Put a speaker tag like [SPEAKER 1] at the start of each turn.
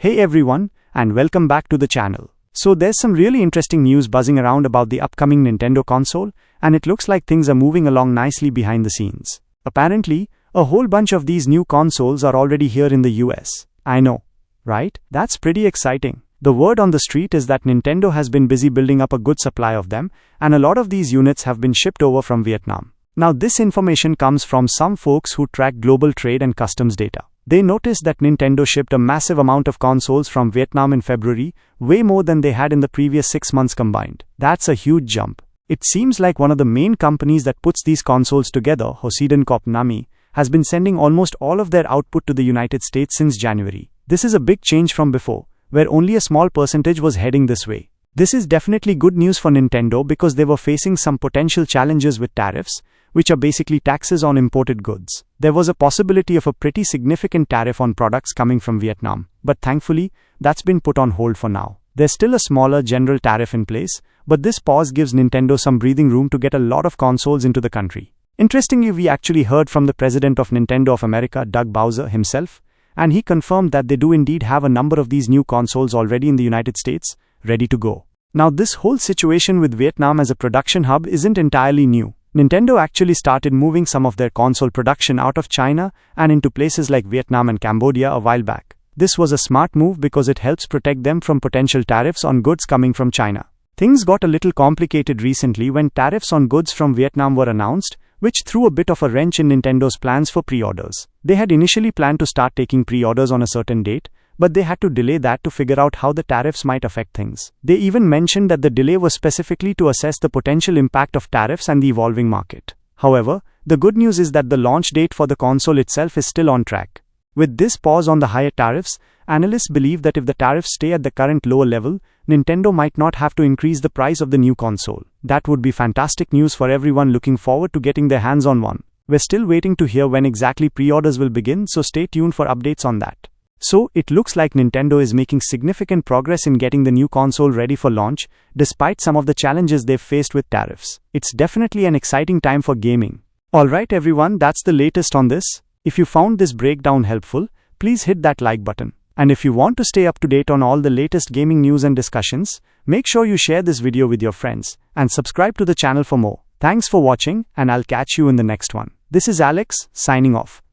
[SPEAKER 1] Hey everyone, and welcome back to the channel. So there's some really interesting news buzzing around about the upcoming Nintendo console, and it looks like things are moving along nicely behind the scenes. Apparently, a whole bunch of these new consoles are already here in the US. I know, right? That's pretty exciting. The word on the street is that Nintendo has been busy building up a good supply of them, and a lot of these units have been shipped over from Vietnam. Now this information comes from some folks who track global trade and customs data. They noticed that Nintendo shipped a massive amount of consoles from Vietnam in February, way more than they had in the previous 6 months combined. That's a huge jump. It seems like one of the main companies that puts these consoles together, Hosiden Corp Nami, has been sending almost all of their output to the United States since January. This is a big change from before, where only a small percentage was heading this way. This is definitely good news for Nintendo because they were facing some potential challenges with tariffs, which are basically taxes on imported goods. There was a possibility of a pretty significant tariff on products coming from Vietnam, but thankfully, that's been put on hold for now. There's still a smaller general tariff in place, but this pause gives Nintendo some breathing room to get a lot of consoles into the country. Interestingly, we actually heard from the president of Nintendo of America, Doug Bowser, himself, and he confirmed that they do indeed have a number of these new consoles already in the United States, ready to go. Now, this whole situation with Vietnam as a production hub isn't entirely new. Nintendo actually started moving some of their console production out of China and into places like Vietnam and Cambodia a while back. This was a smart move because it helps protect them from potential tariffs on goods coming from China. Things got a little complicated recently when tariffs on goods from Vietnam were announced, which threw a bit of a wrench in Nintendo's plans for pre-orders. They had initially planned to start taking pre-orders on a certain date, but they had to delay that to figure out how the tariffs might affect things. They even mentioned that the delay was specifically to assess the potential impact of tariffs and the evolving market. However, the good news is that the launch date for the console itself is still on track. With this pause on the higher tariffs, analysts believe that if the tariffs stay at the current lower level, Nintendo might not have to increase the price of the new console. That would be fantastic news for everyone looking forward to getting their hands on one. We're still waiting to hear when exactly pre-orders will begin, so stay tuned for updates on that. So, it looks like Nintendo is making significant progress in getting the new console ready for launch, despite some of the challenges they've faced with tariffs. It's definitely an exciting time for gaming. Alright everyone, that's the latest on this. If you found this breakdown helpful, please hit that like button. And if you want to stay up to date on all the latest gaming news and discussions, make sure you share this video with your friends, and subscribe to the channel for more. Thanks for watching, and I'll catch you in the next one. This is Alex, signing off.